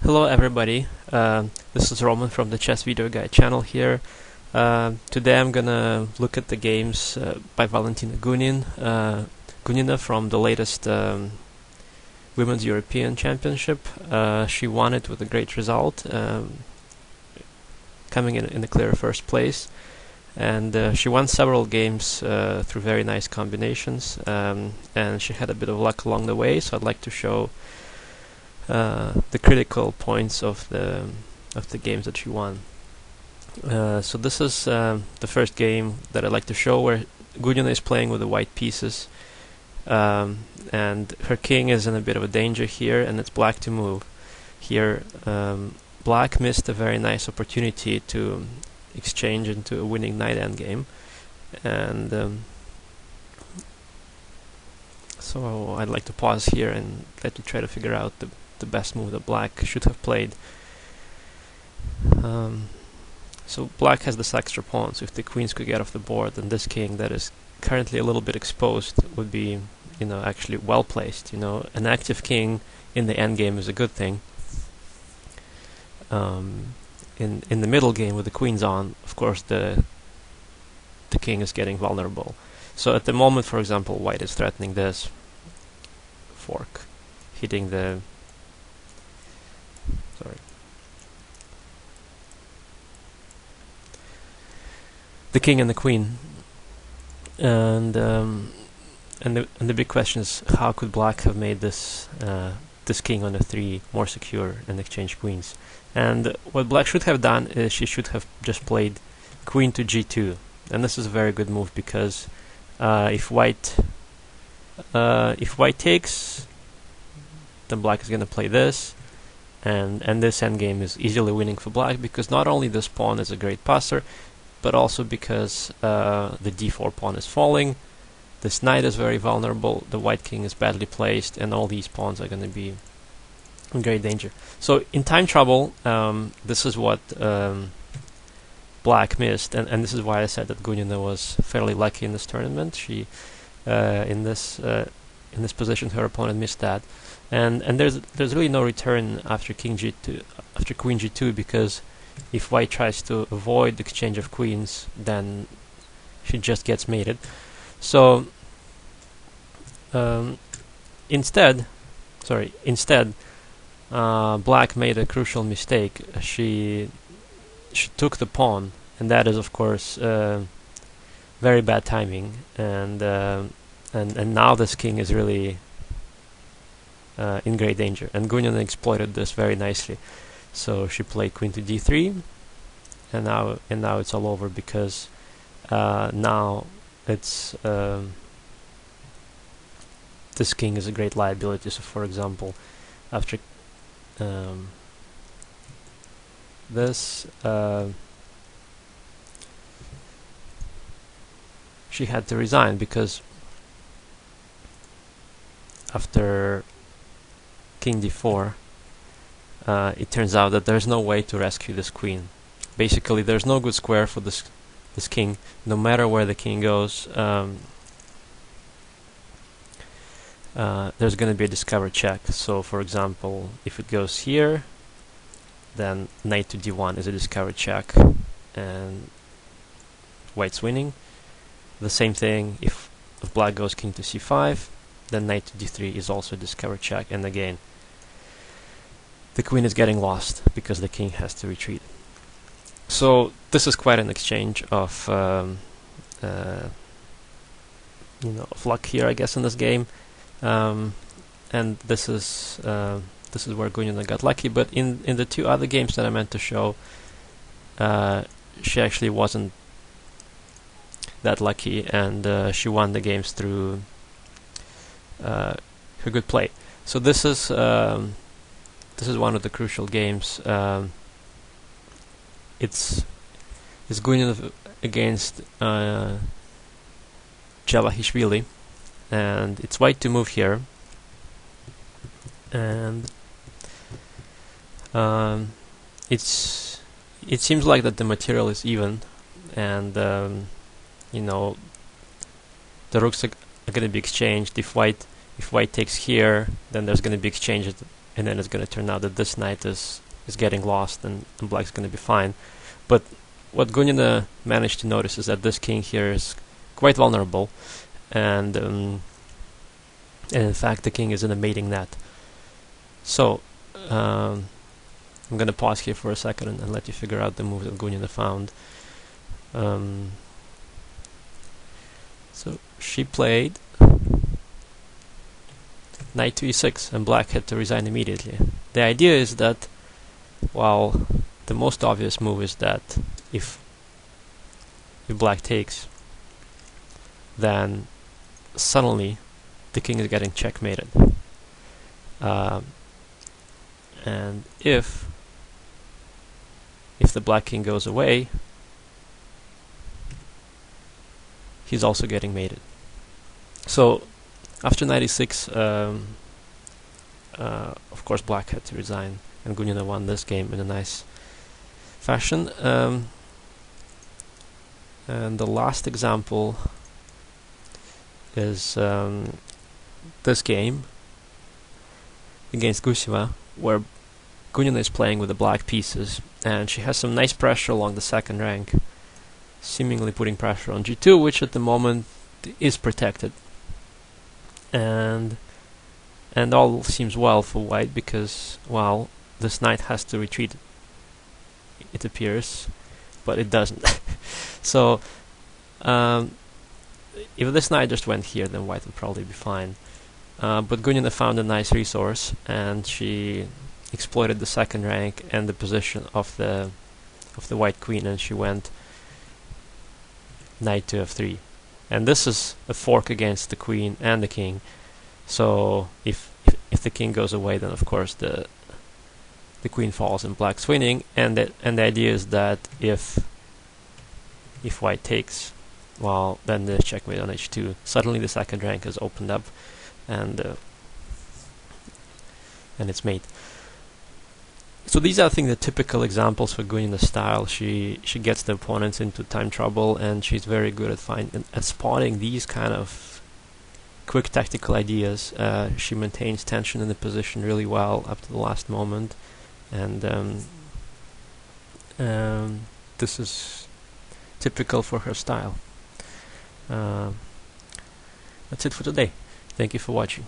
Hello everybody, this is Roman from the Chess Video Guide channel here. Today I'm gonna look at the games by Valentina Gunina from the latest Women's European Championship. She won it with a great result, coming in a clear first place. And she won several games through very nice combinations, and she had a bit of luck along the way, so I'd like to show the critical points of the games that she won. So this is the first game that I'd like to show, where Gunina is playing with the white pieces, and her king is in a bit of a danger here, and it's black to move. Here black missed a very nice opportunity to exchange into a winning knight endgame, and so I'd like to pause here and let you try to figure out the best move that black should have played. So black has this extra pawn, so if the queens could get off the board, then this king that is currently a little bit exposed would be, actually well placed. An active king in the endgame is a good thing. In the middle game with the queens on, of course the king is getting vulnerable. So at the moment, for example, white is threatening this fork, hitting the king and the queen, and the big question is, how could black have made this king on a3 more secure and exchange queens? And what black should have done is she should have just played queen to g2, and this is a very good move because if white takes, then black is going to play this, and this endgame is easily winning for black, because not only this pawn is a great passer, but also because the d4 pawn is falling, this knight is very vulnerable, the white king is badly placed, and all these pawns are going to be in great danger. So in time trouble, this is what black missed, and this is why I said that Gunina was fairly lucky in this tournament. She in this position, her opponent missed that, and there's really no return after king g2, after queen g2, because if white tries to avoid the exchange of queens, then she just gets mated. So instead, black made a crucial mistake. She took the pawn, and that is, of course, very bad timing. And now this king is really in great danger. And Gunina exploited this very nicely. So she played queen to d3, and now it's all over, because now it's this king is a great liability. So, for example, after this, she had to resign, because after king d4, it turns out that there's no way to rescue this queen. Basically, there's no good square for this king. No matter where the king goes, there's going to be a discover check. So, for example, if it goes here, then knight to d1 is a discover check, and white's winning. The same thing if black goes king to c5, then knight to d3 is also a discover check, and again the queen is getting lost because the king has to retreat. So this is quite an exchange of of luck here, I guess, in this game, and this is where Gunina got lucky. But in the two other games that I meant to show, she actually wasn't that lucky, and she won the games through her good play. So this is one of the crucial games. It's Gunina against Jalahishvili, and it's white to move here, and it seems like that the material is even, and the rooks are going to be exchanged. If white takes here, then there's going to be exchange and then it's going to turn out that this knight is getting lost, and black's going to be fine. But what Gunina managed to notice is that this king here is quite vulnerable, and in fact the king is in a mating net. So I'm going to pause here for a second and let you figure out the move that Gunina found. So she played knight to e6, and black had to resign immediately. The idea is that, well, the most obvious move is that if black takes, then suddenly the king is getting checkmated. And if the black king goes away, he's also getting mated. So after knight e6, of course black had to resign, and Gunina won this game in a nice fashion. And the last example is this game against Guseva, where Gunina is playing with the black pieces, and she has some nice pressure along the second rank, seemingly putting pressure on g2, which at the moment is protected. And all seems well for white, because, well, this knight has to retreat, it appears, but it doesn't. So if this knight just went here, then white would probably be fine. But Gunina found a nice resource, and she exploited the second rank and the position of the white queen, and she went knight to f3. And this is a fork against the queen and the king. So if the king goes away, then of course the queen falls and black's winning. And the idea is that if white takes, well, then the checkmate on h2. Suddenly the second rank is opened up, and it's mate. So these are, I think, the typical examples for Gunina's style. She gets the opponents into time trouble, and she's very good at spotting these kind of quick tactical ideas. She maintains tension in the position really well up to the last moment, and this is typical for her style. That's it for today. Thank you for watching.